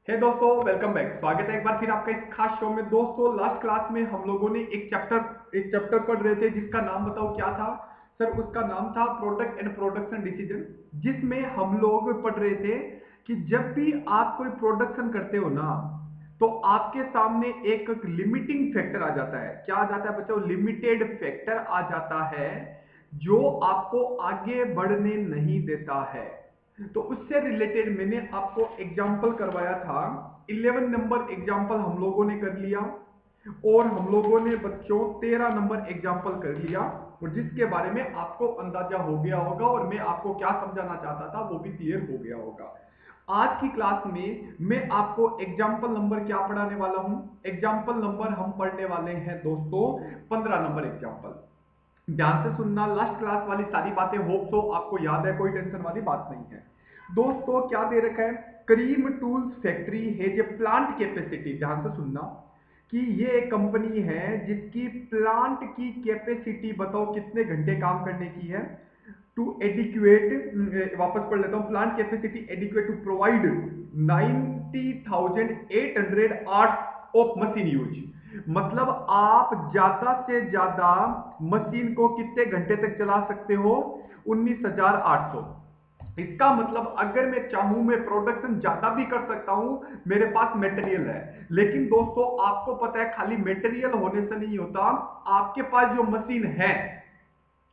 दोस्तों, welcome back. स्वागत है एक बार फिर आपका इस खास शो में। दोस्तों, लास्ट क्लास में हम लोगों ने एक चैप्टर पढ़ रहे थे जिसका नाम बताओ क्या था। सर, उसका नाम था प्रोडक्ट एंड प्रोडक्शन डिसीजन, जिसमें हम लोग पढ़ रहे थे कि जब भी आप कोई प्रोडक्शन करते हो ना, तो आपके सामने एक लिमिटिंग फैक्टर आ जाता है। क्या आ जाता है बच्चों? लिमिटेड फैक्टर आ जाता है, जो आपको आगे बढ़ने नहीं देता है। तो उससे रिलेटेड मैंने आपको एग्जाम्पल करवाया था। 11 नंबर एग्जाम्पल हम लोगों ने कर लिया, और हम लोगों ने बच्चों 13 नंबर एग्जाम्पल कर लिया, और जिसके बारे में आपको अंदाजा हो गया होगा और मैं आपको क्या समझाना चाहता था वो भी क्लियर हो गया होगा। आज की क्लास में मैं आपको एग्जाम्पल नंबर क्या पढ़ाने वाला हूं? एग्जाम्पल नंबर हम पढ़ने वाले हैं दोस्तों 15 नंबर एग्जाम्पल। ध्यान से सुनना, लास्ट क्लास वाली सारी बातें होप सो आपको याद है, कोई टेंशन वाली बात नहीं है। दोस्तों, क्या दे रखा है? करीम टूल्स फैक्ट्री है जो प्लांट कैपेसिटी, ध्यान से सुनना, कि ये एक कंपनी है जिसकी प्लांट की कैपेसिटी बताओ कितने घंटे काम करने की है। टू एडिक्वेट, वापस पढ़ लेता हूं, plant capacity adequate to provide 90,800 hours of machine use. मतलब आप ज्यादा से ज्यादा मशीन को कितने घंटे तक चला सकते हो? 19,800। इसका मतलब अगर मैं चाहूं मैं प्रोडक्शन ज्यादा भी कर सकता हूं, मेरे पास मटेरियल है। लेकिन दोस्तों, आपको पता है खाली मटेरियल होने से नहीं होता, आपके पास जो मशीन है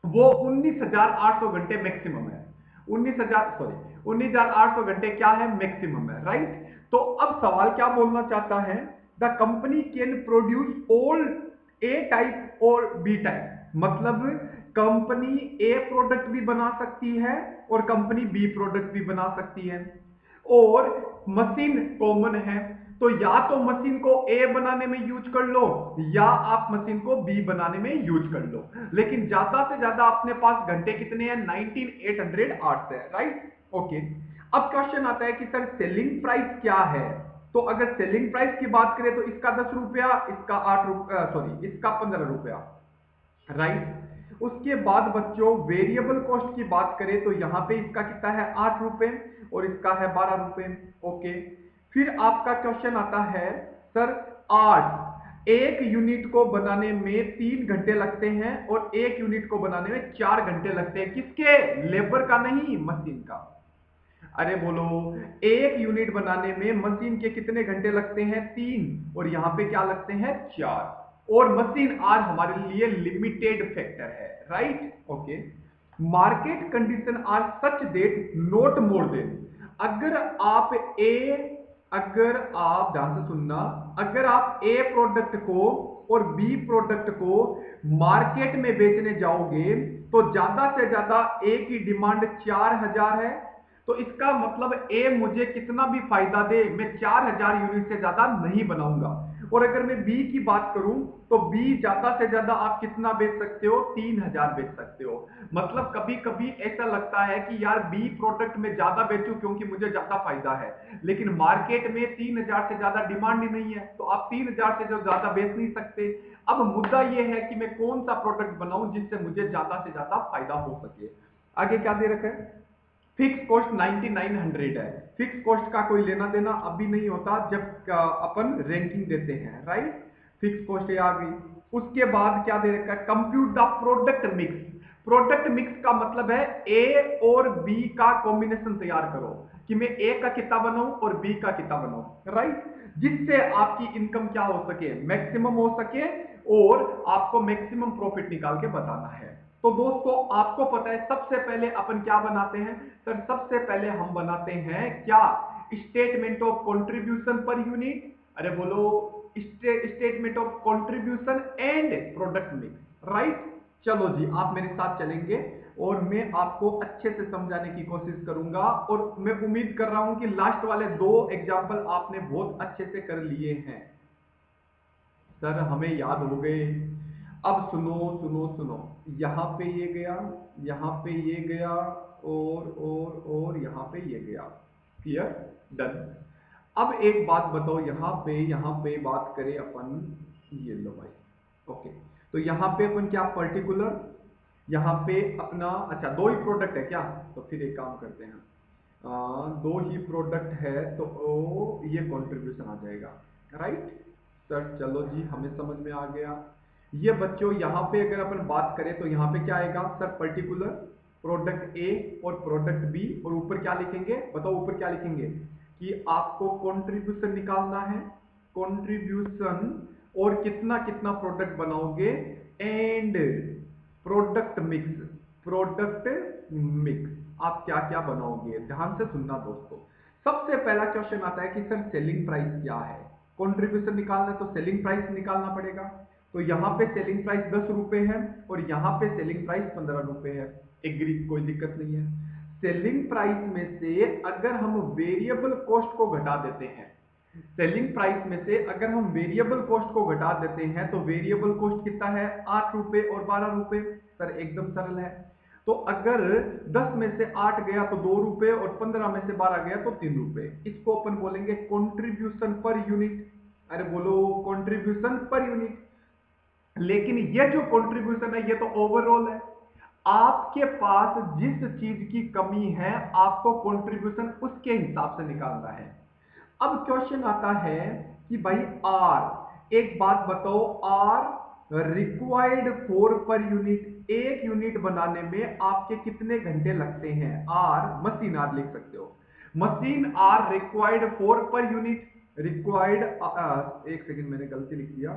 वो 19,800 घंटे मैक्सिमम है। 19,800 घंटे क्या है? मैक्सिमम है, राइट। तो अब सवाल क्या बोलना चाहता है? The company can produce all A type और बी टाइप। मतलब कंपनी ए प्रोडक्ट भी बना सकती है और कंपनी बी प्रोडक्ट भी बना सकती है, और मशीन कॉमन है। तो या तो मशीन को ए बनाने में यूज कर लो, या आप मशीन को बी बनाने में यूज कर लो। लेकिन ज्यादा से ज्यादा अपने पास घंटे कितने हैं? 19,800 आवर्स है, राइट। ओके। अब क्वेश्चन आता है कि सर सेलिंग प्राइस क्या है? तो अगर सेलिंग प्राइस की बात करें तो इसका 10 रुपया, इसका 8 रुपया, सॉरी इसका 15 रुपया, राइट। उसके बाद बच्चों वेरिएबल कॉस्ट की बात करें तो यहां पे इसका कितना है? 8 रुपए, और इसका है 12 रुपए। ओके। फिर आपका क्वेश्चन आता है, सर आर्ट एक यूनिट को बनाने में 3 घंटे लगते हैं और एक यूनिट को बनाने में 4 घंटे लगते हैं। किसके? लेबर का नहीं, मशीन का। अरे बोलो, एक यूनिट बनाने में मशीन के कितने घंटे लगते हैं? 3, और यहां पे क्या लगते हैं? 4। और मशीन आर हमारे लिए लिमिटेड फैक्टर है, right. Okay. Market condition are such that not more than. अगर आप ए अगर आप ध्यान से सुनना, अगर आप ए प्रोडक्ट को और बी प्रोडक्ट को मार्केट में बेचने जाओगे तो ज्यादा से ज्यादा ए की डिमांड 4,000 है। तो इसका मतलब ए मुझे कितना भी फायदा दे, मैं 4,000 यूनिट से ज्यादा नहीं बनाऊंगा। और अगर मैं बी की बात करूं तो बी ज्यादा से ज्यादा आप कितना बेच सकते हो? 3,000 बेच सकते हो। मतलब कभी कभी ऐसा लगता है कि यार बी प्रोडक्ट में ज्यादा बेचूं क्योंकि मुझे ज्यादा फायदा है, लेकिन मार्केट में 3,000 से ज्यादा डिमांड ही नहीं है, तो आप 3,000 से जो ज्यादा बेच नहीं सकते। अब मुद्दा यह है कि मैं कौन सा प्रोडक्ट बनाऊं जिससे मुझे ज्यादा से ज्यादा फायदा हो सके। आगे क्या दे रखा है? फिक्स कॉस्ट 9900 है। फिक्स कॉस्ट का कोई लेना देना अभी नहीं होता जब अपन रैंकिंग देते हैं, राइट। फिक्स कॉस्ट ये आ गई। उसके बाद क्या दे रखा है? Compute the product mix. Product mix का मतलब है ए और बी का कॉम्बिनेशन तैयार करो, कि मैं ए का कितना बनाऊं और बी का कितना बनाऊं, राइट। जिससे आपकी इनकम क्या हो सके? मैक्सिमम हो सके, और आपको मैक्सिमम प्रॉफिट निकाल के बताना है। तो दोस्तों, आपको पता है सबसे पहले अपन क्या बनाते हैं? सर सबसे पहले हम बनाते हैं क्या? Statement of contribution per unit. अरे बोलो, statement of contribution and product mix, right. चलो जी, आप मेरे साथ चलेंगे और मैं आपको अच्छे से समझाने की कोशिश करूंगा, और मैं उम्मीद कर रहा हूं कि लास्ट वाले 2 एग्जाम्पल आपने बहुत अच्छे से कर लिए हैं। सर हमें याद हो गए। अब सुनो सुनो सुनो, यहां पे ये गया, यहां पे ये गया, और यहां पे ये गया। क्लियर? डन। अब एक बात बताओ, यहां पे बात करें अपन, ये लो भाई। ओके। तो यहां पे अपन क्या पर्टिकुलर, यहां पे अपना, अच्छा 2 ही प्रोडक्ट है क्या? तो फिर एक काम करते हैं, दो ही प्रोडक्ट है तो ये कंट्रीब्यूशन आ जाएगा, राइट सर। चलो जी, हमें समझ में आ गया। ये बच्चों यहाँ पे अगर अपन बात करें तो यहाँ पे क्या आएगा सर, पर्टिकुलर प्रोडक्ट ए और प्रोडक्ट बी, और ऊपर क्या लिखेंगे बताओ, ऊपर क्या लिखेंगे कि आपको कंट्रीब्यूशन निकालना है, कंट्रीब्यूशन, और कितना कितना प्रोडक्ट बनाओगे, and product mix, product mix आप क्या क्या बनाओगे। ध्यान से सुनना दोस्तों। सबसे पहला क्वेश्चन आता है कि सर सेलिंग प्राइस क्या है। कंट्रीब्यूशन निकालना है तो सेलिंग प्राइस निकालना पड़ेगा। तो यहाँ पे सेलिंग प्राइस 10 रुपए है और यहाँ पे सेलिंग प्राइस 15 रुपए है। एग्री, कोई दिक्कत नहीं है। सेलिंग प्राइस में से अगर हम वेरिएबल कॉस्ट को घटा देते हैं, सेलिंग प्राइस में से अगर हम वेरिएबल कॉस्ट को घटा देते हैं तो वेरिएबल कॉस्ट कितना है, 8 रुपए और 12 रुपए। सर एकदम सरल है। तो अगर 10 में से 8 गया तो 2 रुपए और 15 में से 12 गया तो 3 रुपए। इसको अपन बोलेंगे कंट्रीब्यूशन पर यूनिट। अरे बोलो कंट्रीब्यूशन पर यूनिट। लेकिन ये जो कंट्रीब्यूशन है ये तो ओवरऑल है। आपके पास जिस चीज की कमी है आपको कंट्रीब्यूशन उसके हिसाब से निकालना है। अब क्वेश्चन आता है कि भाई आर, एक बात बताओ, hour required for per unit, एक यूनिट बनाने में आपके कितने घंटे लगते हैं। आर मशीन आर लिख सकते हो, machine hour required for per unit. Required, एक सेकंड मैंने गलती लिख दिया,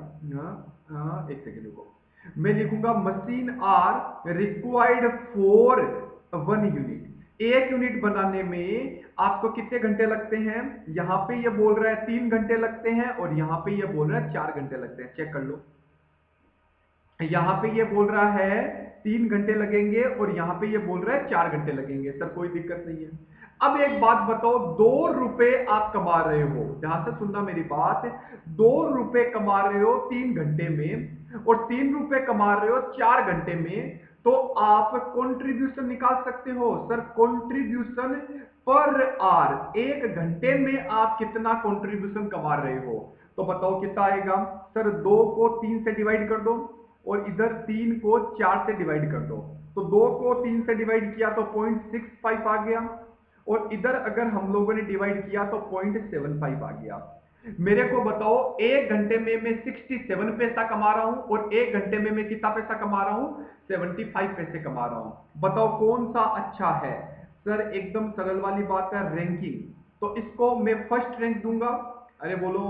एक सेकंड रुको, मैं लिखूंगा machine hour required for 1 unit. एक यूनिट बनाने में आपको कितने घंटे लगते हैं। यहां पे ये बोल रहा है 3 घंटे लगते हैं और यहां पे ये बोल रहा है 4 घंटे लगते हैं। चेक कर लो, यहां पे ये बोल रहा है 3 घंटे लगेंगे और यहां पे ये बोल रहा है 4 घंटे लगेंगे। सर कोई दिक्कत नहीं है। अब एक बात बताओ, 2 रुपए आप कमा रहे हो, ध्यान से सुनना मेरी बात, 2 रुपए कमा रहे हो 3 घंटे में और 3 रुपए कमा रहे हो 4 घंटे में, तो आप कंट्रीब्यूशन निकाल सकते हो। सर कंट्रीब्यूशन पर आर, एक घंटे में आप कितना कंट्रीब्यूशन कमा रहे हो, तो बताओ कितना आएगा। सर 2 को 3 से डिवाइड कर दो और इधर 3 को 4 से डिवाइड कर दो, तो 2 को 3 से डिवाइड किया तो 0.65 आ गया, और इधर अगर हम लोगों ने डिवाइड किया तो 0.75 आ गया। मेरे को बताओ एक घंटे में मैं 67 पैसा कमा रहा हूं और एक घंटे में मैं कितना पैसा कमा रहा हूं, 75 पैसे कमा रहा हूं। बताओ कौन सा अच्छा है। सर एकदम सरल वाली बात है, रैंकिंग। तो इसको मैं फर्स्ट रैंक दूंगा। अरे बोलो,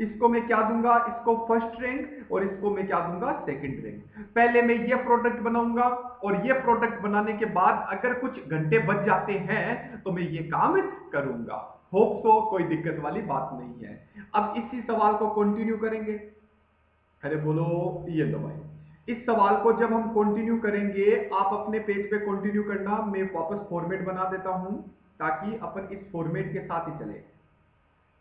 इसको मैं क्या दूंगा, इसको फर्स्ट रैंक और इसको मैं क्या दूंगा, सेकंड रैंक। पहले मैं ये प्रोडक्ट बनाऊंगा और ये प्रोडक्ट बनाने के बाद अगर कुछ घंटे बच जाते हैं तो मैं ये काम करूंगा। होप सो कोई दिक्कत वाली बात नहीं है। अब इसी सवाल को कंटिन्यू करेंगे। अरे बोलो, ये लो भाई, इस सवाल को जब हम कंटिन्यू करेंगे, आप अपने पेज पे कंटिन्यू करना, मैं वापस फॉर्मेट बना देता हूं ताकि अपन इस फॉर्मेट के साथ ही चले।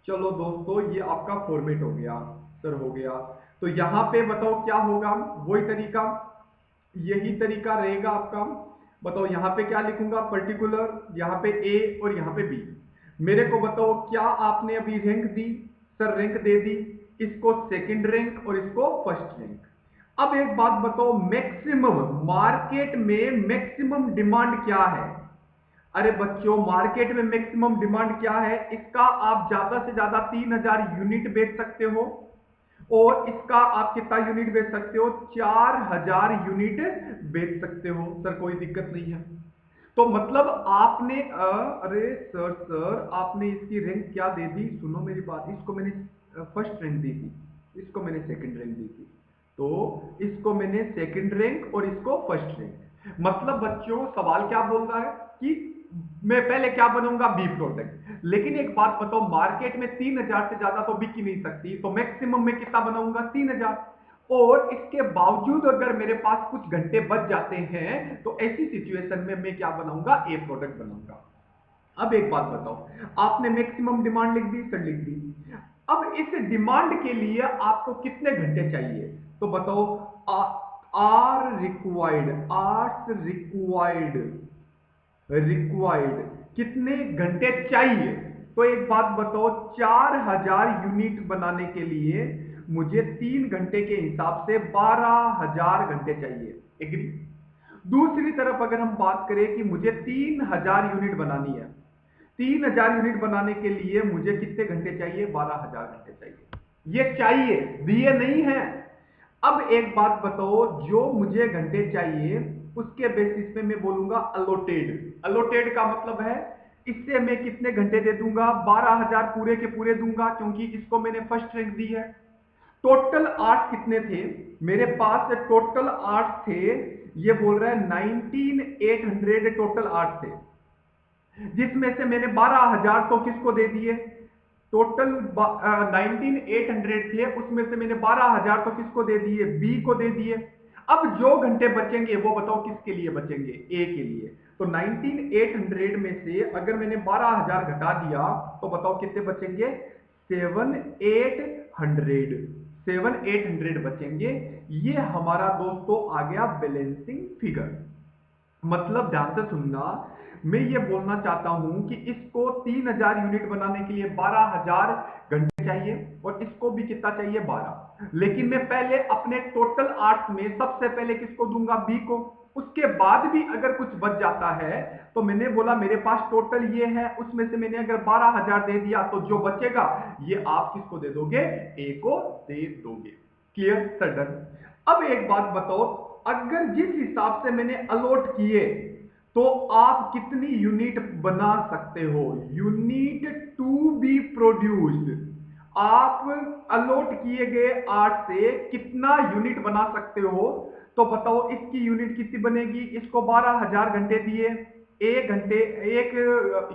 चलो दोस्तों, ये आपका फॉर्मेट हो गया। सर हो गया, तो यहां पे बताओ क्या होगा, वही तरीका, यही तरीका रहेगा आपका। बताओ यहां पे क्या लिखूंगा, पर्टिकुलर, यहां पे ए और यहां पे बी। मेरे को बताओ क्या आपने अभी रैंक दी। सर रैंक दे दी, इसको सेकंड रैंक और इसको फर्स्ट रैंक। अब एक बात बताओ, मैक्सिमम मार्केट में मैक्सिमम डिमांड क्या है। अरे बच्चों, मार्केट में मैक्सिमम डिमांड क्या है, इसका आप ज्यादा से ज्यादा 3000 यूनिट बेच सकते हो और इसका आप कितना यूनिट बेच सकते हो, 4000 यूनिट बेच सकते हो। सर कोई दिक्कत नहीं है। तो मतलब आपने अरे सर आपने इसकी रैंक क्या दे दी, सुनो मेरी बात, इसको मैंने फर्स्ट रैंक दी थी, इसको मैंने सेकंड रैंक दी थी, तो इसको मैंने सेकंड रैंक और इसको फर्स्ट रैंक। मतलब बच्चों सवाल क्या बोल रहा है कि मैं पहले क्या बनूंगा, बी प्रोडक्ट। लेकिन एक बात बताओ, मार्केट में 3000 से ज्यादा तो बिक ही नहीं सकती, तो मैक्सिमम में कितना बनाऊंगा, 3000। और इसके बावजूद अगर मेरे पास कुछ घंटे बच जाते हैं तो ऐसी सिचुएशन में मैं क्या बनाऊंगा, ए प्रोडक्ट बनाऊंगा। अब एक बात बताओ, आपने मैक्सिमम डिमांड लिख दी, सर लिख दी। अब इस डिमांड के लिए आपको कितने घंटे चाहिए, तो बताओ, hour required, hours required, required कितने घंटे चाहिए। तो एक बात बताओ, 4000 यूनिट बनाने के लिए मुझे 3 घंटे के हिसाब से 12000 घंटे चाहिए। एग्री। दूसरी तरफ अगर हम बात करें कि मुझे 3000 यूनिट बनानी है, 3000 यूनिट बनाने के लिए मुझे कितने घंटे चाहिए? 12000 घंटे चाहिए। ये चाहिए, दिए नहीं है। अब एक बात बताओ, जो मुझे घंटे चाहिए उसके बेसिस पे मैं बोलूंगा अलोटेड। अलोटेड का मतलब है इससे मैं कितने घंटे दे दूंगा? 12000 पूरे के पूरे दूंगा, क्योंकि इसको मैंने फर्स्ट रैंक दी है। टोटल आर्ट्स कितने थे मेरे पास? टोटल आर्ट्स थे, ये बोल रहा है 19800 टोटल आर्ट्स थे, जिसमें से मैंने 12000 तो किसको दे दिए? टोटल 19800 थे, उसमें से मैंने 12000 तो किसको दे दिए? बी को दे दिए। अब जो घंटे बचेंगे वो बताओ किसके लिए बचेंगे? ए के लिए। तो 19800 में से अगर मैंने 12000 घटा दिया तो बताओ कितने बचेंगे? 7800। 7800 बचेंगे। ये हमारा दोस्तों आ गया बैलेंसिंग फिगर। मतलब ध्यान से सुनना, मैं ये बोलना चाहता हूं कि इसको 3000 यूनिट बनाने के लिए 12000 घंटे चाहिए, और इसको भी कितना चाहिए? 12। लेकिन मैं पहले अपने टोटल आर्ट्स में सबसे पहले किसको दूंगा? बी को। उसके बाद भी अगर कुछ बच जाता है तो मैंने बोला मेरे पास टोटल ये है, उसमें से मैंने अगर 12000 दे दिया तो जो बचेगा ये आप किसको दे दोगे? ए को दे दोगे। Clear sir? अब एक बात बताओ, अगर जिस हिसाब से मैंने अलॉट किए तो आप कितनी यूनिट बना सकते हो? यूनिट टू बी प्रोड्यूस्ड, आप अलॉट किए गए आर्ट से कितना यूनिट बना सकते हो? तो बताओ इसकी यूनिट कितनी बनेगी? इसको 12000 घंटे दिए, एक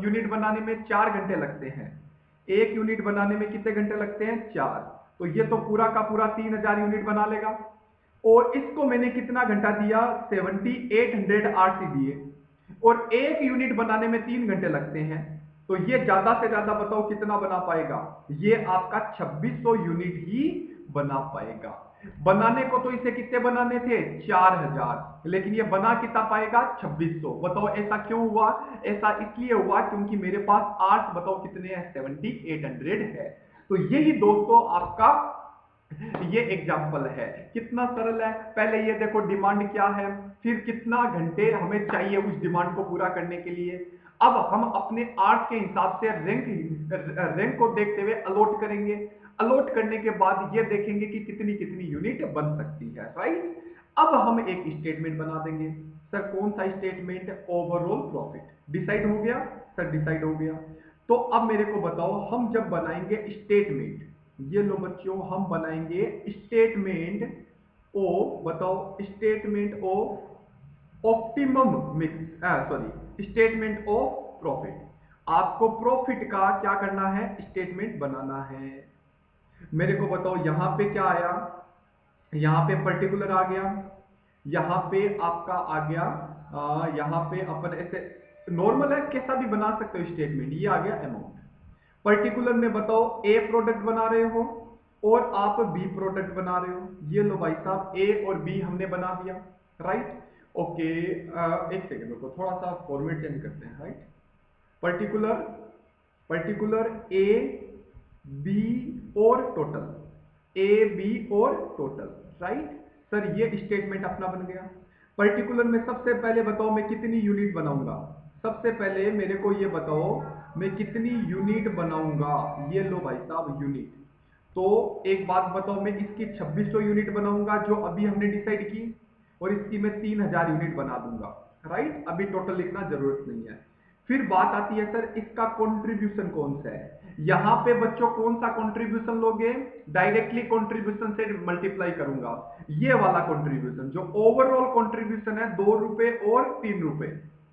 यूनिट बनाने में 4 घंटे लगते हैं। एक यूनिट बनाने में कितने घंटे लगते हैं? 4। तो ये तो पूरा का पूरा 3000 यूनिट बना लेगा। और इसको मैंने कितना घंटा दिया? 7800 आरसी दिए, और एक यूनिट बनाने में 3 घंटे लगते हैं। तो ये ज्यादा से ज्यादा बताओ कितना बना पाएगा? ये आपका 2600 यूनिट ही बना पाएगा। बनाने को तो इसे कितने बनाने थे? 4000, लेकिन ये बना कितना पाएगा? 2600। बताओ ऐसा क्यों हुआ? ऐसा इसलिए हुआ क्योंकि मेरे पास आर्ट्स बताओ कितने हैं? 7800 है। तो यही दोस्तों आपका ये एग्जाम्पल है। कितना सरल है। पहले ये देखो डिमांड क्या है, फिर कितना घंटे हमें चाहिए उस डिमांड को पूरा करने के लिए। अब हम अपने आर्ट के हिसाब से रैंक को देखते हुए अलॉट करेंगे। अलॉट करने के बाद ये देखेंगे कि कितनी कितनी यूनिट बन सकती है, राइट। अब हम एक स्टेटमेंट बना देंगे। सर कौन सा स्टेटमेंट? Overall profit. डिसाइड हो गया सर? डिसाइड हो गया। तो अब मेरे को बताओ, हम जब बनाएंगे स्टेटमेंट, ये लो बच्चों, हम बनाएंगे स्टेटमेंट ओ, बताओ statement of optimum mix, sorry statement of profit. आपको प्रॉफिट का क्या करना है? स्टेटमेंट बनाना है। मेरे को बताओ यहां पे क्या आया? यहां पे पर्टिकुलर आ गया, यहां पे आपका आ गया, यहां पे अपन ऐसे नॉर्मल है कैसा भी बना सकते हो स्टेटमेंट। ये आ गया अमाउंट। पर्टिकुलर में बताओ ए प्रोडक्ट बना रहे हो और आप बी प्रोडक्ट बना रहे हो। ये लो भाई साहब, ए और बी हमने बना दिया, राइट। ओके, एक सेकेंड को थोड़ा सा फॉर्मेट चेंज करते हैं, right. Particular, particular A B और टोटल, ए बी और टोटल, राइट। सर ये स्टेटमेंट अपना बन गया। पर्टिकुलर में सबसे पहले बताओ मैं कितनी यूनिट बनाऊंगा? सबसे पहले मेरे को ये बताओ मैं कितनी यूनिट बनाऊंगा? ये लो भाई साहब यूनिट। तो एक बात बताओ, मैं इसकी 2600 यूनिट बनाऊंगा जो अभी हमने डिसाइड की, और इसकी मैं 3000 यूनिट बना दूंगा, राइट। अभी टोटल लिखना जरूरत नहीं है। फिर बात आती है सर इसका कंट्रीब्यूशन कौन सा है? यहां पे बच्चों कौन सा कंट्रीब्यूशन लोगे? डायरेक्टली कंट्रीब्यूशन से मल्टीप्लाई करूंगा। ये वाला कंट्रीब्यूशन जो ओवरऑल कंट्रीब्यूशन है, 2 रुपए और 3 रुपए।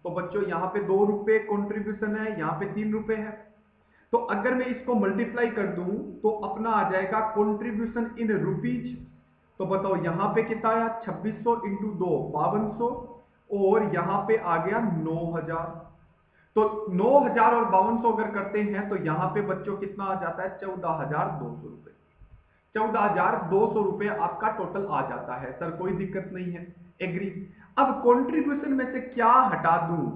तो बच्चों यहां पे 2 रुपए कंट्रीब्यूशन है, यहां पे 3 रुपए है। तो अगर मैं इसको मल्टीप्लाई कर दूं तो अपना आ जाएगा कंट्रीब्यूशन इन रुपीज। तो बताओ यहां पे कितना आया? 2600 इंटू 2 5200, और यहां पे आ गया 9000। तो 9000 और 5200 अगर करते हैं तो यहां पे बच्चों कितना आ जाता है? 14200 रुपए। 14200 रुपए आपका टोटल आ जाता है। सर कोई दिक्कत नहीं है, एग्री। अब कंट्रीब्यूशन में से क्या हटा दूं?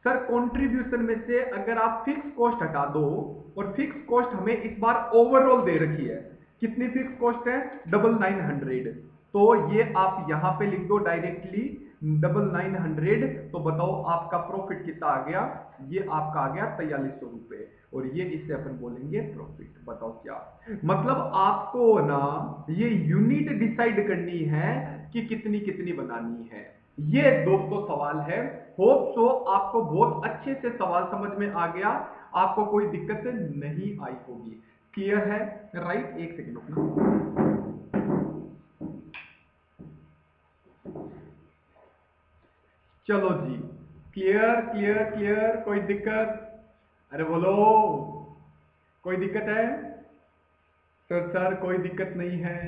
सर कंट्रीब्यूशन में से अगर आप फिक्स कॉस्ट हटा दो, और फिक्स कॉस्ट हमें इस बार ओवरऑल दे रखी है, कितनी फिक्स कॉस्ट है? 9900। तो ये आप यहां पे लिख दो डायरेक्टली 9900, तो बताओ आपका प्रॉफिट कितना आ गया? ये आपका आ गया 4300 रुपए, और ये इससे अपन बोलेंगे प्रॉफिट। बताओ क्या मतलब, आपको ना ये यूनिट डिसाइड करनी है कि कितनी कितनी बनानी है। ये दोस्तों सवाल है। होप सो आपको बहुत अच्छे से सवाल समझ में आ गया, आपको कोई दिक्कत नहीं आई होगी। क्लियर है? राइट, एक सेकेंड रुकना। चलो जी, क्लियर क्लियर क्लियर, कोई दिक्कत? अरे बोलो, कोई दिक्कत है? सर कोई दिक्कत नहीं है।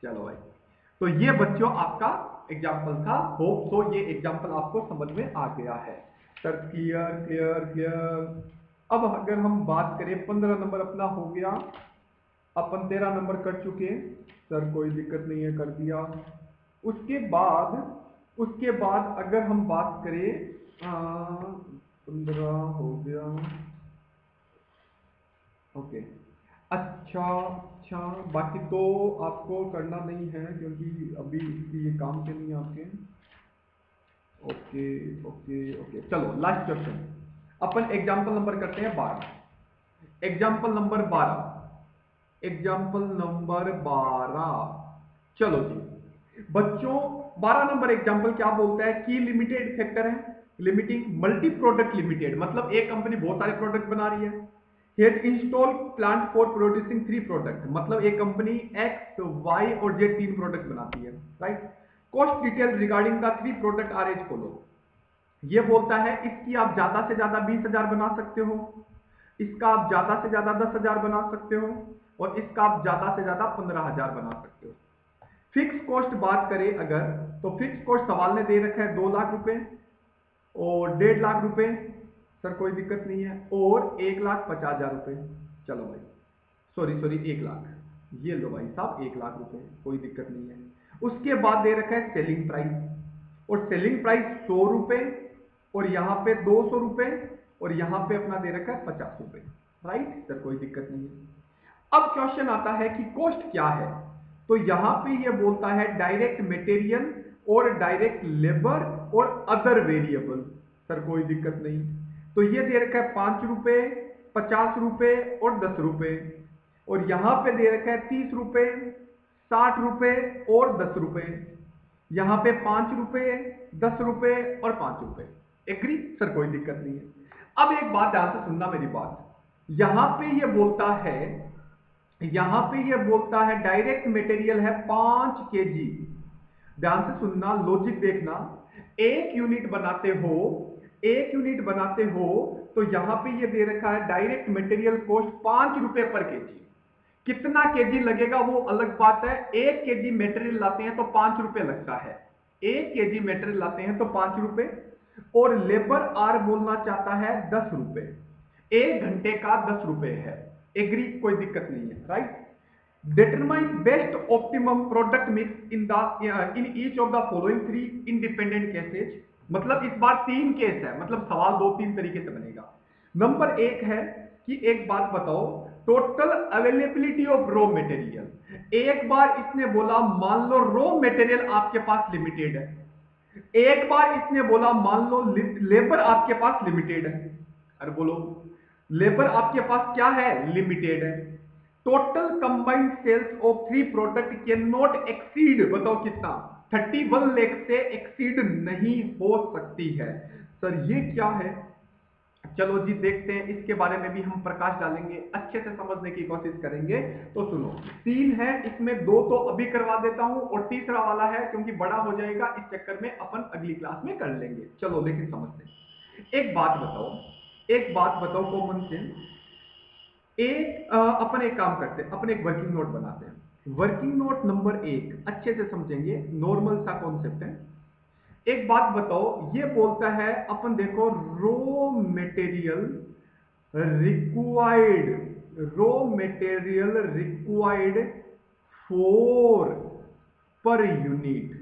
चलो भाई, तो ये बच्चों आपका एग्जाम्पल था। होप सो ये एग्जाम्पल आपको समझ में आ गया है। Sir clear clear clear. अब अगर हम बात करें, 15 नंबर अपना हो गया, अपन 13 नंबर कर चुके। सर कोई दिक्कत नहीं है, कर दिया। उसके बाद अगर हम बात करें, 15 हो गया, ओके। अच्छा अच्छा, बाकी तो आपको करना नहीं है क्योंकि अभी इसकी ये काम के नहीं है आपके। ओके ओके ओके, चलो लास्ट क्वेश्चन। अपन एग्जाम्पल नंबर करते हैं 12। Example number 12। चलो जी बच्चों, 12 नंबर एग्जाम्पल क्या बोलता है कि लिमिटेड फैक्टर है, लिमिटिंग मल्टी प्रोडक्ट लिमिटेड, मतलब एक कंपनी बहुत सारे प्रोडक्ट बना रही है। Had install plant for producing 3 product, मतलब एक कंपनी एक्स वाई और जेड 3 प्रोडक्ट बनाती है, right. Cost detail regarding the 3 product are as follow. ये बोलता है इसकी आप ज्यादा से ज्यादा 20,000 बना सकते हो, इसका आप ज्यादा से ज्यादा 10,000 बना सकते हो, और इसका आप ज्यादा से ज्यादा 15,000 बना सकते हो। फिक्स कॉस्ट बात करें अगर, तो फिक्स कॉस्ट सवाल ने दे रखा है 2 लाख रुपए और 1.5 लाख रुपए। सर कोई दिक्कत नहीं है, और 1,50,000 रुपए। चलो भाई, सॉरी सॉरी 1 लाख, ये लो भाई साहब 1 लाख रुपए, कोई दिक्कत नहीं है। उसके बाद दे रखा है सेलिंग प्राइस, और सेलिंग प्राइस 100 रुपए, और यहाँ पे 200 रुपए, और यहाँ पे अपना दे रखा है 50 रुपए, राइट। सर कोई दिक्कत नहीं है। अब क्वेश्चन आता है कि कॉस्ट क्या है, तो यहां पे ये बोलता है डायरेक्ट मटेरियल और डायरेक्ट लेबर और अदर वेरिएबल। सर कोई दिक्कत नहीं, तो ये दे रखा है 5 रुपए, 50 रुपए और 10 रुपए, और यहां पे दे रखा है 30 रुपए, 60 रुपए और 10 रुपए, यहां पे 5 रुपए, 10 रुपए और 5 रुपए। एग्री? सर कोई दिक्कत नहीं है। अब एक बात ध्यान से सुनना मेरी बात, यहां पे ये बोलता है, यहां पे ये बोलता है डायरेक्ट मटेरियल है 5 केजी। ध्यान से सुनना, लॉजिक देखना। एक यूनिट बनाते हो, एक यूनिट बनाते हो, तो यहां पे ये दे रखा है डायरेक्ट मटेरियल कॉस्ट 5 रुपए पर केजी। कितना केजी लगेगा वो अलग बात है, 1 केजी मटेरियल लाते हैं तो 5 रुपए लगता है, 1 केजी मटेरियल लाते हैं तो 5 रुपए, और लेबर आर बोलना चाहता है 10 रुपए, 1 घंटे का 10 रुपए है। एग्री? कोई दिक्कत नहीं है, right. Determine best optimum product mix in each of the following 3 independent cases. मतलब इस बार 3 केस है, मतलब सवाल 2-3 तरीके से बनेगा। नंबर 1 है कि एक बात बताओ, total availability of raw material. एक बार इसने बोला मान लो रॉ मटेरियल आपके पास लिमिटेड है, एक बार इसने बोला मान लो लेबर आपके पास लिमिटेड है। अरे बोलो, लेबर आपके पास क्या है? लिमिटेड है। Total combined sales of 3 product can not exceed, बताओ कितना? 31 लाख से एक्सीड नहीं हो सकती है। सर ये क्या है? चलो जी देखते हैं, इसके बारे में भी हम प्रकाश डालेंगे, अच्छे से समझने की कोशिश करेंगे। तो सुनो, 3 है, इसमें 2 तो अभी करवा देता हूं, और तीसरा वाला है क्योंकि बड़ा हो जाएगा, इस चक्कर में अपन अगली क्लास में कर लेंगे। चलो लेकिन समझते हैं। एक बात बताओ, एक बात बताओ कॉमन सेंस। अपन एक काम करते हैं, अपन एक वर्किंग नोट बनाते हैं। वर्किंग नोट नंबर 1 अच्छे से समझेंगे, नॉर्मल सा कॉन्सेप्ट है। एक बात बताओ, ये बोलता है, अपन देखो, raw material required, raw material required for per unit,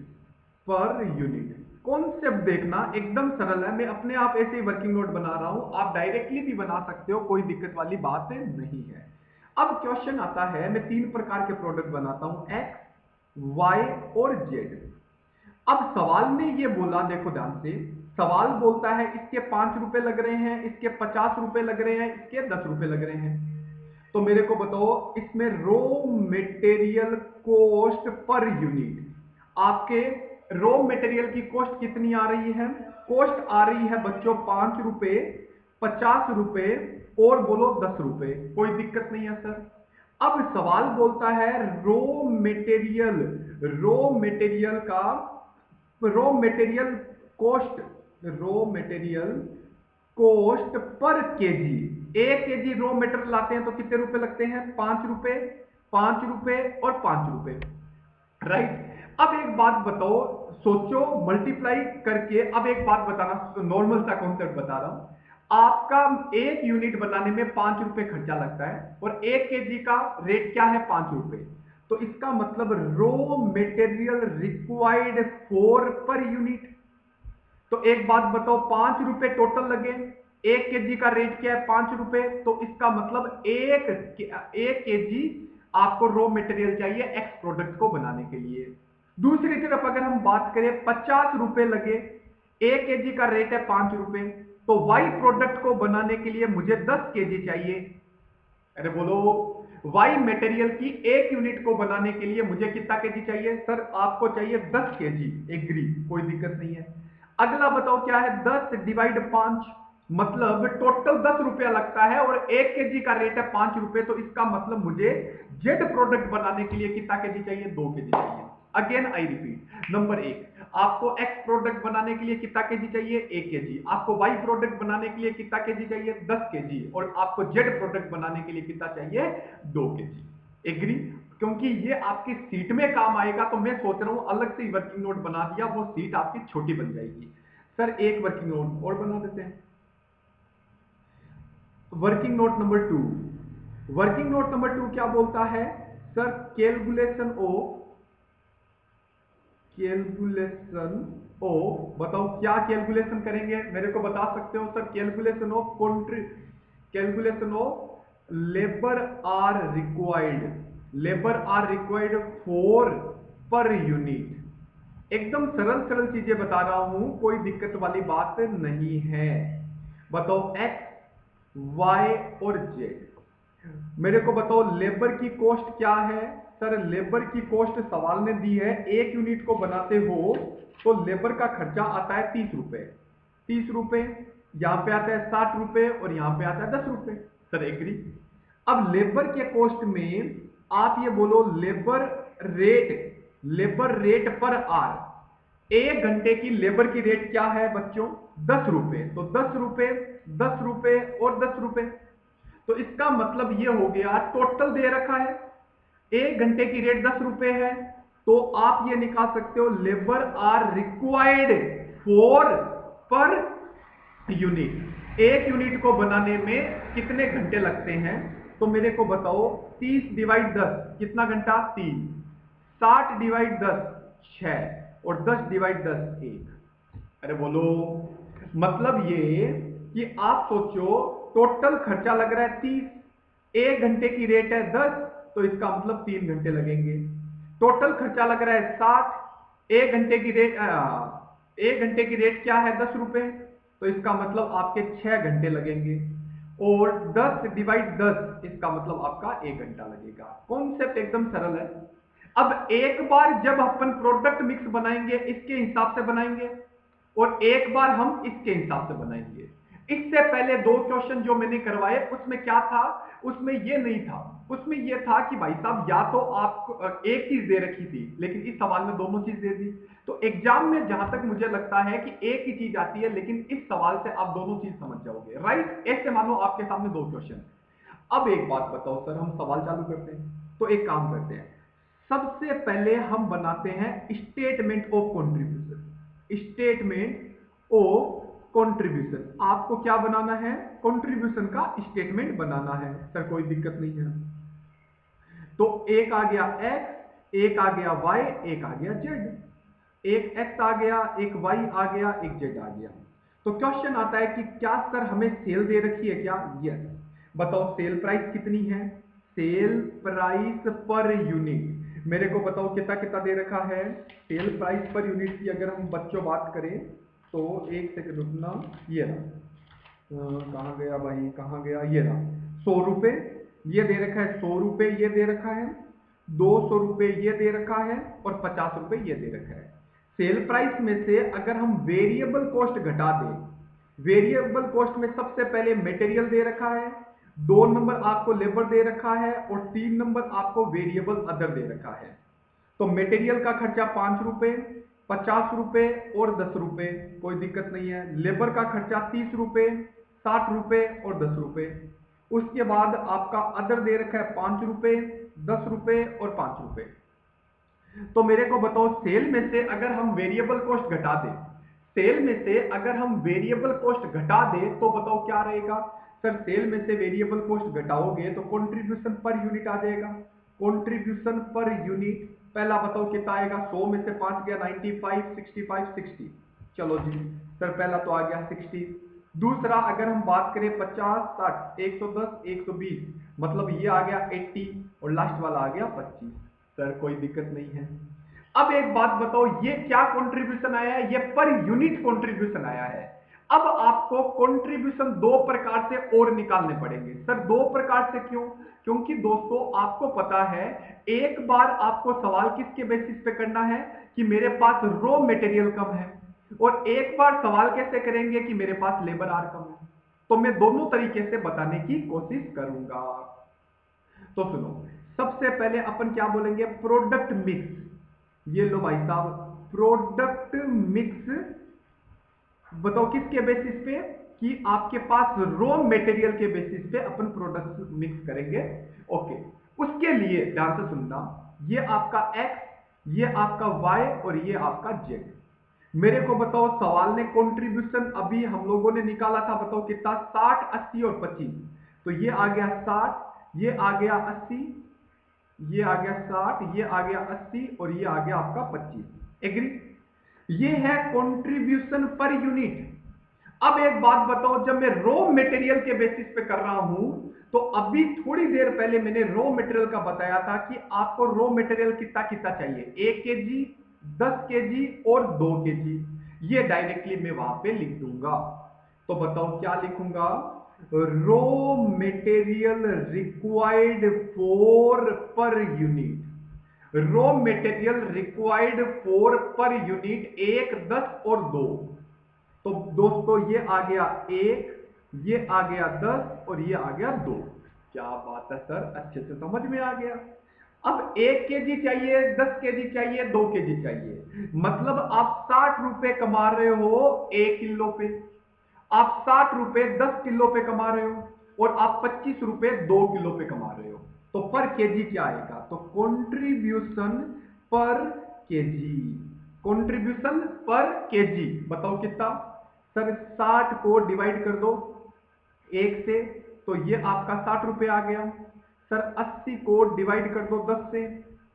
per unit. Concept देखना एकदम सरल है, मैं अपने आप ऐसे ही वर्किंग नोट बना रहा हूं, आप डायरेक्टली भी बना सकते हो, कोई दिक्कत वाली बात नहीं है। अब क्वेश्चन आता है, मैं 3 प्रकार के प्रोडक्ट बनाता हूं, एक्स वाई और जेड। अब सवाल में ये बोला, देखो ध्यान से, सवाल बोलता है इसके 5 रुपए लग रहे हैं, इसके 50 रुपए लग रहे हैं, इसके 10 रुपए लग रहे हैं। तो मेरे को बताओ इसमें raw material cost per unit, आपके रॉ मटेरियल की कॉस्ट कितनी आ रही है? कॉस्ट आ रही है बच्चों 5 रुपए, 50 रुपए और बोलो 10 रुपए। कोई दिक्कत नहीं है सर। अब सवाल बोलता है रॉ मटेरियल, रॉ मटेरियल का, raw material cost, raw material cost per KG. 1 KG raw material लाते हैं तो कितने रुपए लगते हैं? 5 रुपए, 5 रुपए और 5 रुपए, राइट। अब एक बात बताओ, सोचो मल्टीप्लाई करके। अब एक बात बताना, नॉर्मल सा कॉन्सेप्ट बता रहा हूं। आपका 1 यूनिट बनाने में 5 रुपए खर्चा लगता है और 1 केजी का रेट क्या है? 5 रुपए। तो इसका मतलब raw material required for per unit. तो एक बात बताओ, 5 रुपए टोटल लगे, 1 केजी का रेट क्या है? 5 रुपए। तो इसका मतलब एक केजी आपको रॉ मटेरियल चाहिए एक्स प्रोडक्ट को बनाने के लिए। दूसरी तरफ अगर हम बात करें 50 रुपए लगे, 1 केजी का रेट है 5 रुपए, तो वाई प्रोडक्ट को बनाने के लिए मुझे 10 केजी चाहिए। अरे बोलो, वाई मटेरियल की 1 यूनिट को बनाने के लिए मुझे कितना केजी चाहिए? सर आपको चाहिए 10 केजी। एग्री, कोई दिक्कत नहीं है। अगला बताओ क्या है? 10 डिवाइड 5, मतलब टोटल 10 रुपया लगता है और 1 केजी का रेट है 5 रुपए। तो इसका मतलब मुझे जेड प्रोडक्ट बनाने के लिए कितना केजी चाहिए? 2 केजी चाहिए। अगेन आई रिपीट, नंबर 1, आपको एक्स प्रोडक्ट बनाने के लिए कितना केजी चाहिए? 1 केजी। आपको वाई प्रोडक्ट बनाने के लिए कितना केजी चाहिए? 10 केजी। और आपको जेड प्रोडक्ट बनाने के लिए कितना चाहिए? 2 केजी। एग्री? क्योंकि ये आपकी सीट में काम आएगा, तो मैं सोच रहा हूं अलग से वर्किंग नोट बना दिया, वो सीट आपकी छोटी बन जाएगी। सर एक वर्किंग नोट और बना देते हैं। Working note number 2, working note number 2 क्या बोलता है? Sir calculation of, calculation of, बताओ क्या कैलकुलेशन करेंगे? मेरे को बता सकते हो sir? Calculation of calculation of labour hour required, labour hour required for per unit. एकदम सरल सरल चीजें बता रहा हूं, कोई दिक्कत वाली बात नहीं है। बताओ एक्स, वाई और जेड। मेरे को बताओ लेबर की कॉस्ट क्या है? सर लेबर की कॉस्ट सवाल में दी है, 1 यूनिट को बनाते हो तो लेबर का खर्चा आता है 30 रुपए। 30 रुपए, यहां पे आता है 60 रुपए और यहां पे आता है 10 रुपए। Sir agree? अब लेबर के कॉस्ट में आप ये बोलो labour rate, labour rate per hour, 1 घंटे की लेबर की रेट क्या है बच्चों? 10 रुपए। तो 10 रुपए, 10 रुपए और 10 रुपए। तो इसका मतलब ये हो गया, टोटल दे रखा है 1 घंटे की रेट 10 रुपए है, तो आप ये निकाल सकते हो labour hour required for per unit. 1 unit को बनाने में कितने घंटे लगते हैं? तो मेरे को बताओ, 30 डिवाइड 10 कितना घंटा? 3। 60 डिवाइड 10 6 और 10 डिवाइड 10 1। अरे बोलो, मतलब ये कि आप सोचो टोटल खर्चा लग रहा है 30, 1 घंटे की रेट है 10, तो इसका मतलब 3 घंटे लगेंगे। टोटल खर्चा लग रहा है 60, 1 घंटे की रेट 1 घंटे की रेट क्या है? 10 रुपए। तो इसका मतलब आपके 6 घंटे लगेंगे। और 10 डिवाइड 10, इसका मतलब आपका 1 घंटा लगेगा। कॉन्सेप्ट एकदम सरल है। अब एक बार जब अपन प्रोडक्ट मिक्स बनाएंगे इसके हिसाब से बनाएंगे और एक बार हम इसके हिसाब से बनाएंगे। इससे पहले 2 क्वेश्चन जो मैंने करवाए उसमें क्या था? उसमें ये नहीं था, उसमें ये था कि भाई साहब या तो आपको एक चीज दे रखी थी, लेकिन इस सवाल में दोनों चीज दे दी। तो एग्जाम में जहां तक मुझे लगता है कि एक ही चीज आती है, लेकिन इस सवाल से आप दोनों चीज समझ जाओगे, राइट? ऐसे मानो आपके सामने 2 क्वेश्चन। अब एक बात बताओ सर, हम सवाल चालू करते हैं। तो एक काम करते हैं, सबसे पहले हम बनाते हैं statement of contribution. Statement of contribution, आपको क्या बनाना है? कंट्रीब्यूशन का स्टेटमेंट बनाना है। सर कोई दिक्कत नहीं है। तो एक आ गया एक्स, एक आ गया वाई, एक आ गया जेड। एक एक्स आ गया, एक वाई आ गया, एक जेड आ गया। तो क्वेश्चन आता है कि क्या सर हमें सेल दे रखी है क्या? यस। बताओ सेल प्राइस कितनी है? सेल प्राइस पर यूनिट, मेरे को बताओ कितना कितना दे रखा है। सेल प्राइस पर यूनिट की अगर हम बच्चों बात करें तो एक सेकंड रुकना, ये रहा। कहाँ गया भाई, कहाँ गया, ये रहा। 100 रुपये ये दे रखा है, 100 रुपये ये दे रखा है, 200 रुपये ये दे रखा है और 50 रुपये ये दे रखा है। सेल प्राइस में से अगर हम वेरिएबल कॉस्ट घटा दें, वेरिएबल कॉस्ट में सबसे पहले मटेरियल दे रखा है, 2 नंबर आपको लेबर दे रखा है और 3 नंबर आपको वेरिएबल अदर दे रखा है। तो मटेरियल का खर्चा 5 रुपए, 50 रुपए और 10 रुपए, कोई दिक्कत नहीं है। लेबर का खर्चा 30 रुपए, 60 रुपए और 10 रुपए। उसके बाद आपका अदर दे रखा है 5 रुपए, 10 रुपए और 5 रुपए। तो मेरे को बताओ सेल में से अगर हम वेरिएबल कॉस्ट घटा दें, सेल में से अगर हम वेरिएबल कॉस्ट घटा दें तो बताओ क्या रहेगा। सर सेल में से वेरिएबल कॉस्ट घटाओगे तो कंट्रीब्यूशन पर यूनिट आ जाएगा। कंट्रीब्यूशन पर यूनिट पहला बताओ कितना आएगा। 100 में से 5 गया 95, 65, 60। चलो जी सर पहला तो आ गया 60। दूसरा अगर हम बात करें 50, 60, 110, 120, मतलब ये आ गया 80 और लास्ट वाला आ गया 25। सर कोई दिक्कत नहीं है। अब एक बात बताओ, ये क्या कंट्रीब्यूशन आया है, ये पर यूनिट कंट्रीब्यूशन आया है। अब आपको कंट्रीब्यूशन दो प्रकार से और निकालने पड़ेंगे। सर दो प्रकार से क्यों? क्योंकि दोस्तों आपको पता है, एक बार आपको सवाल किसके बेसिस पे करना है कि मेरे पास रॉ मटेरियल कम है, और एक बार सवाल कैसे करेंगे कि मेरे पास लेबर आर कम है। तो मैं दोनों तरीके से बताने की कोशिश करूंगा। तो सुनो, सबसे पहले अपन क्या बोलेंगे, प्रोडक्ट मिक्स। ये लो भाई साहब, प्रोडक्ट मिक्स बताओ किसके बेसिस पे कि आपके पास रॉ मटेरियल के बेसिस पे अपन प्रोडक्ट मिक्स करेंगे। ओके, उसके लिए ध्यान से सुनना, ये आपका x, ये आपका y और ये आपका z। मेरे को बताओ सवाल ने कंट्रीब्यूशन अभी हम लोगों ने निकाला था, बताओ कितना, 60, 80 और 25। तो ये आ गया 60, ये आ गया 80, ये आ गया 60, ये आ गया 80 और ये आ गया आपका 25। एग्री? ये है कंट्रीब्यूशन पर यूनिट। अब एक बात बताओ, जब मैं रॉ मटेरियल के बेसिस पे कर रहा हूं, तो अभी थोड़ी देर पहले मैंने रॉ मटेरियल का बताया था कि आपको रॉ मटेरियल कितना कितना चाहिए, 1 kg, 10 kg और 2 kg। ये डायरेक्टली मैं वहां पे लिख दूंगा। तो बताओ क्या लिखूंगा, raw material required for per unit, raw material required for per unit 1, 10 और 2। तो दोस्तों ये आ गया 1, ये आ गया 10 और ये आ गया 2। क्या बात है सर, अच्छे से समझ में आ गया। अब 1 kg चाहिए, 10 kg चाहिए, 2 kg चाहिए, मतलब आप 60 रुपए कमा रहे हो 1 किलो पे, आप 60 रुपए 10 किलो पे कमा रहे हो और आप 25 रुपए 2 किलो पे कमा रहे हो। तो पर केजी क्या आएगा, तो कंट्रीब्यूशन पर केजी, कंट्रीब्यूशन पर केजी बताओ कितना। सर 60 को डिवाइड कर दो 1 से, तो ये आपका 60 रुपए आ गया। सर 80 को डिवाइड कर दो 10 से,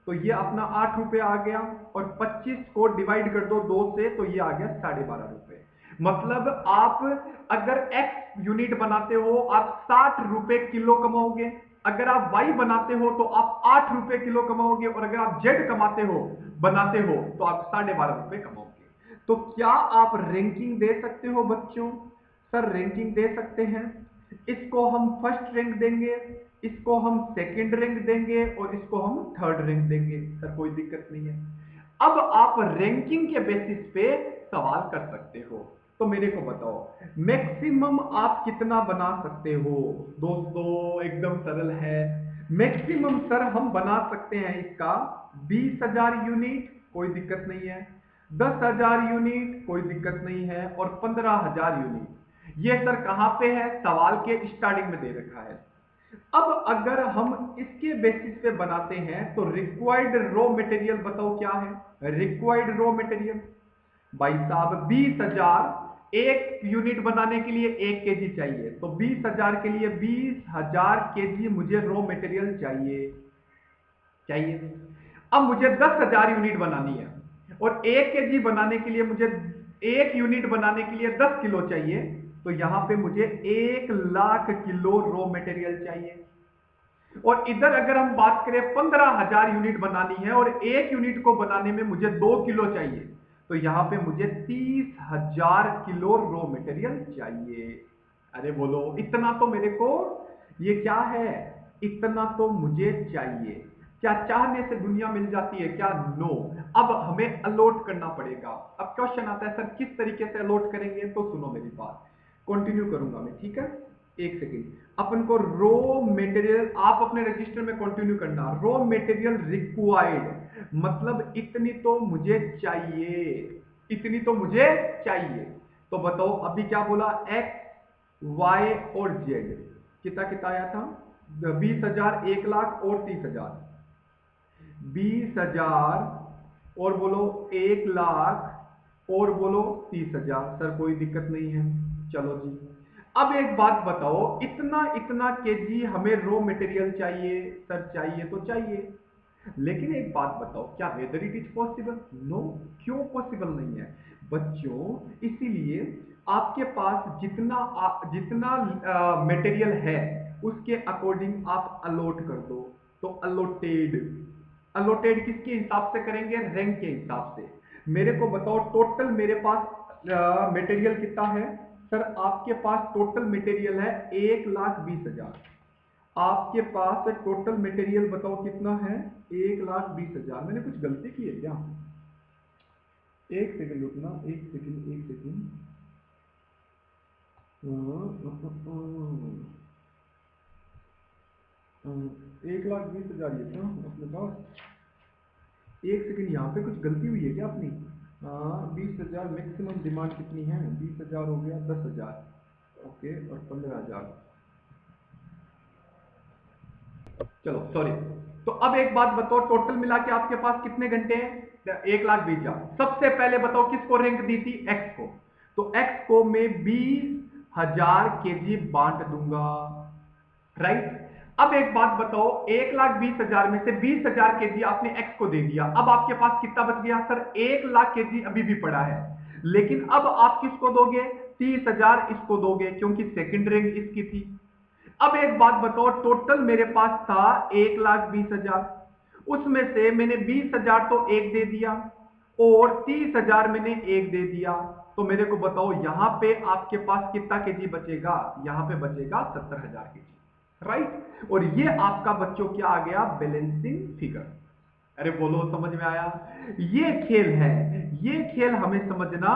तो ये अपना 8 रुपए आ गया, और 25 को डिवाइड कर दो 2 से, तो ये आ गया 12.5 रुपए। मतलब आप अगर x यूनिट बनाते हो आप 60 रुपए किलो कमाओगे, अगर आप y बनाते हो तो आप 8 रुपए किलो कमाओगे, और अगर आप z कमाते हो बनाते हो तो आप 12.5 रुपए कमाओगे। तो क्या आप रैंकिंग दे सकते हो बच्चों? सर रैंकिंग दे सकते हैं। इसको हम फर्स्ट रैंक देंगे, इसको हम सेकंड रैंक देंगे और इसको हम थर्ड रैंक देंगे। सर कोई दिक्कत नहीं है। अब आप रैंकिंग के बेसिस पे सवाल कर सकते हो। तो मेरे को बताओ मैक्सिमम आप कितना बना सकते हो। दोस्तों एकदम सरल है, मैक्सिमम सर हम बना सकते हैं इसका 20,000 यूनिट, कोई दिक्कत नहीं है, 10,000 यूनिट, कोई दिक्कत नहीं है, और 15,000 यूनिट। ये सर कहां पे है, सवाल के स्टार्टिंग में दे रखा है। अब अगर हम इसके बेसिस पे बनाते हैं तो रिक्वायर्ड रॉ मटेरियल बताओ क्या है, रिक्वायर्ड रॉ मटेरियल भाई साहब 20,000, एक यूनिट बनाने के लिए 1 kg चाहिए, तो 20,000 के लिए 20,000 kg मुझे रॉ मटेरियल चाहिए, चाहिए। अब मुझे 10,000 यूनिट बनानी है, और 1 kg बनाने के लिए मुझे, एक यूनिट बनाने के लिए 10 किलो चाहिए, तो यहां पे मुझे 1 लाख किलो रॉ मटेरियल चाहिए। और इधर अगर हम बात करें 15,000 यूनिट बनानी है और एक यूनिट को बनाने में मुझे 2 किलो चाहिए, तो यहां पे मुझे 30,000 किलो रॉ मटेरियल चाहिए। अरे बोलो, इतना तो मेरे को, ये क्या है, इतना तो मुझे चाहिए। क्या चाहने से दुनिया मिल जाती है क्या? नो। अब हमें अलॉट करना पड़ेगा। अब क्वेश्चन आता है सर किस तरीके से अलॉट करेंगे, तो सुनो मेरी बात, कंटिन्यू करूंगा मैं, ठीक है? एक सेकेंड। अपन को रॉ मटेरियल, आप अपने रजिस्टर में कंटिन्यू करना, रॉ मटेरियल रिक्वायर्ड मतलब इतनी तो मुझे चाहिए, इतनी तो मुझे चाहिए। तो बताओ अभी क्या बोला, एक्स वाई और जेड, कितना कितना आया था? 20,000, 1 लाख और 30,000। 20,000 और बोलो 1 लाख और बोलो 30,000। सर कोई दिक्कत नहीं है, चलो जी। अब एक बात बताओ, इतना इतना केजी हमें रॉ मटेरियल चाहिए, सर चाहिए तो चाहिए, लेकिन एक बात बताओ, क्या whether it is possible? No. क्यों पॉसिबल नहीं है बच्चों? इसीलिए आपके पास जितना मटेरियल है उसके अकॉर्डिंग आप अलॉट कर दो। तो अलॉटेड, अलॉटेड किसके हिसाब से करेंगे? रैंक के हिसाब से। मेरे को बताओ टोटल मेरे पास मटेरियल कितना है? सर आपके पास टोटल मटेरियल है 1,20,000। आपके पास टोटल मटेरियल बताओ कितना है? 1,20,000। मैंने कुछ गलती की है क्या? एक सेकंड रुकना, एक सेकंड, एक सेकंड। 1,20,000 ये था अपने पास। एक सेकंड, यहाँ पे कुछ गलती हुई है क्या अपनी? 20,000 मैक्सिमम डिमांड कितनी है? 20,000 हो गया 10,000, ओके, और 15,000। चलो सॉरी। तो अब एक बात बताओ, टोटल मिला के आपके पास कितने घंटे हैं? 1,20,000। सबसे पहले बताओ किसको रैंक दी थी? एक्स को। तो एक्स को मैं 20,000 केजी बांट दूंगा, राइट? अब एक बात बताओ, 1,20,000 में से 20,000 केजी आपने एक्स को दे दिया, अब आपके पास कितना बच गया? सर 1 लाख केजी अभी भी पड़ा है, लेकिन अब आप किसको दोगे? 30,000 इसको दोगे, क्योंकि सेकंड रैंक इसकी थी। अब एक बात बताओ, टोटल मेरे पास था 1,20,000, उसमें से मैंने 20,000 तो एक दे दिया और 30,000 मैंने एक दे दिया। तो मेरे को बताओ यहां पे आपके पास कितना केजी बचेगा? यहां पे बचेगा 70,000 केजी, राइट? और ये आपका बच्चों क्या आ गया? Balancing figure. अरे बोलो, समझ में आया? ये खेल है, ये खेल हमें समझना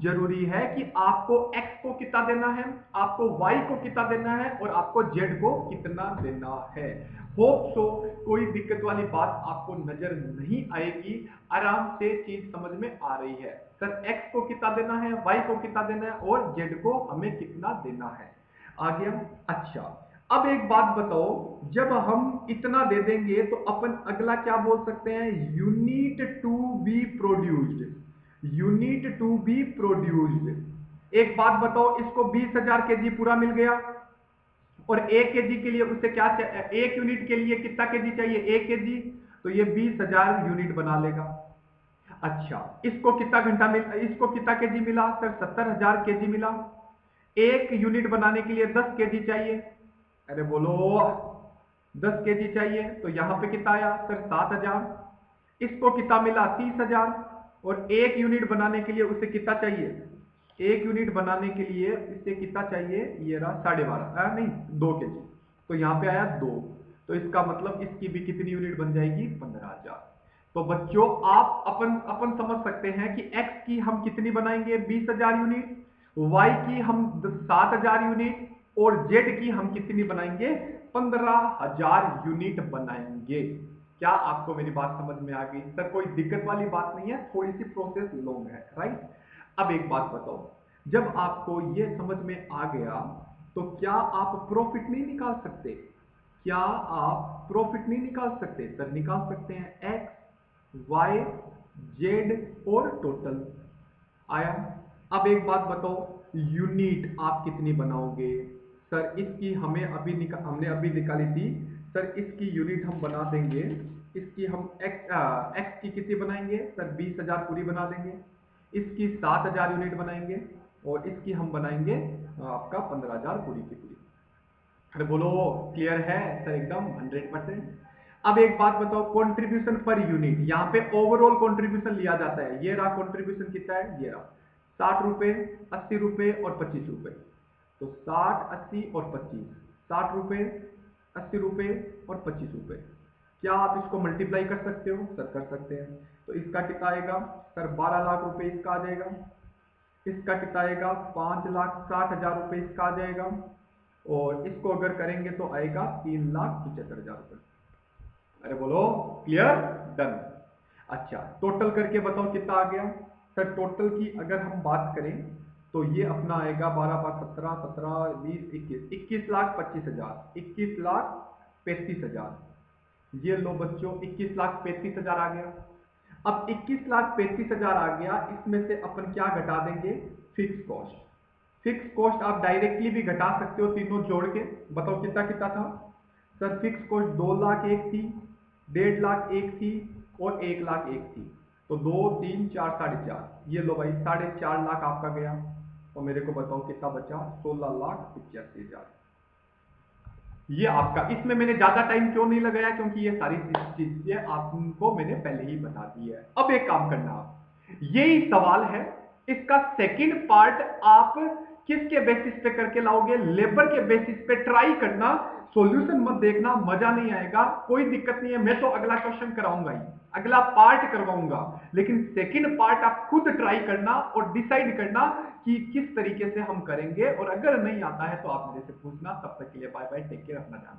जरूरी है कि आपको x को कितना देना है, आपको y को कितना देना है और आपको z को कितना देना है। होप सो कोई दिक्कत वाली बात आपको नजर नहीं आएगी, आराम से चीज समझ में आ रही है। सर x को कितना देना है, y को कितना देना है और z को हमें कितना देना है। आ गया? अच्छा, अब एक बात बताओ, जब हम इतना दे देंगे तो अपन अगला क्या बोल सकते हैं? Unit to be produced, unit to be produced. एक बात बताओ, इसको 20,000 केजी पूरा मिल गया और 1 केजी के लिए उसे क्या चाहिए? 1 यूनिट के लिए कितना केजी चाहिए? 1 केजी, तो ये 20,000 यूनिट बना लेगा। अच्छा, इसको कितना घंटा मिल, इसको कितना केजी मिला? सर 70,000 केजी मिला। 1 यूनिट बनाने के लिए 10 केजी चाहिए। अरे बोलो, 10 केजी चाहिए, तो यहां पे कितना आया? सर 7,000। इसको कितना मिला? 30,000। और 1 यूनिट बनाने के लिए उसे कितना चाहिए? 1 यूनिट बनाने के लिए इसे कितना चाहिए? ये रहा 12.5, नहीं 2 केजी। तो यहां पे आया 2, तो इसका मतलब इसकी भी कितनी यूनिट बन जाएगी? 15,000। तो बच्चों आप अपन अपन समझ सकते हैं कि x की हम कितनी बनाएंगे? 20,000 यूनिट, y की हम 7,000 यूनिट और z की हम कितनी बनाएंगे? 15,000 यूनिट बनाएंगे। क्या आपको मेरी बात समझ में आ गई? सर कोई दिक्कत वाली बात नहीं है, थोड़ी सी प्रोसेस लॉन्ग है, राइट? अब एक बात बताओ, जब आपको ये समझ में आ गया तो क्या आप प्रॉफिट नहीं निकाल सकते? क्या आप प्रॉफिट नहीं निकाल सकते? सर निकाल सकते हैं, एक्स वाई जेड और टोटल आया। अब एक बात बताओ, यूनिट आप कितनी बनाओगे? सर इसकी हमने अभी निकाली थी। सर इसकी यूनिट हम बना देंगे, इसकी हम एक्स की कितनी बनाएंगे? सर 20,000 पूरी बना देंगे। इसकी 7,000 यूनिट बनाएंगे और इसकी हम बनाएंगे आपका 15,000 पूरी की पूरी। अरे बोलो, क्लियर है सर? एकदम 100%। अब एक बात बताओ, कंट्रीब्यूशन पर यूनिट, यहाँ पे ओवरऑल कंट्रीब्यूशन लिया जाता है। ये रहा कंट्रीब्यूशन कितना है, ये रहा 60 रुपए, 80 रुपए और 25 रुपए। तो 60, 80 और 25, 60 रुपए, 80 रुपए और 25 रुपए। क्या आप इसको मल्टीप्लाई कर सकते हो? सर कर सकते हैं। तो इसका कितना आएगा सर? 12 लाख रुपए इसका आ जाएगा। इसका कितना आएगा? 5,60,000 रुपए इसका आ जाएगा। और इसको अगर करेंगे तो आएगा 3,75,000 रुपए। अरे बोलो, क्लियर? डन। अच्छा, टोटल करके बताओ कितना आ गया सर? टोटल की अगर हम बात करें तो ये अपना आएगा 12 × 17, 17, 20, 21, 21,25,000, 21,35,000। ये लो बच्चों, 21,35,000 आ गया। अब 21,35,000 आ गया, इसमें से अपन क्या घटा देंगे? Fix cost. फिक्स कॉस्ट आप डायरेक्टली भी घटा सकते हो तीनों जोड़ के। बताओ कितना कितना था सर? फिक्स कॉस्ट 2 लाख एक थी, 1.5 लाख एक थी और 1 लाख एक थी। तो 2, 3, 4, 4.5, ये लो भाई 4.5 लाख आपका गया। और मेरे को बताओ कितना बचा? 16,85,000। ये आपका, इसमें मैंने ज्यादा टाइम क्यों नहीं लगाया, क्योंकि ये सारी चीजें आपको मैंने पहले ही बता दी है। अब एक काम करना, आप यही सवाल है, इसका सेकंड पार्ट आप किसके बेसिस पे करके लाओगे? लेबर के बेसिस पे ट्राई करना। सॉल्यूशन मत देखना, मजा नहीं आएगा। कोई दिक्कत नहीं है, मैं तो अगला क्वेश्चन कराऊंगा ही, अगला पार्ट करवाऊंगा। लेकिन सेकंड पार्ट आप खुद ट्राई करना और डिसाइड करना कि किस तरीके से हम करेंगे। और अगर नहीं आता है तो आप मेरे से पूछना। तब तक के लिए बाय बाय, टेक केयर, अपना ध्यान रखना।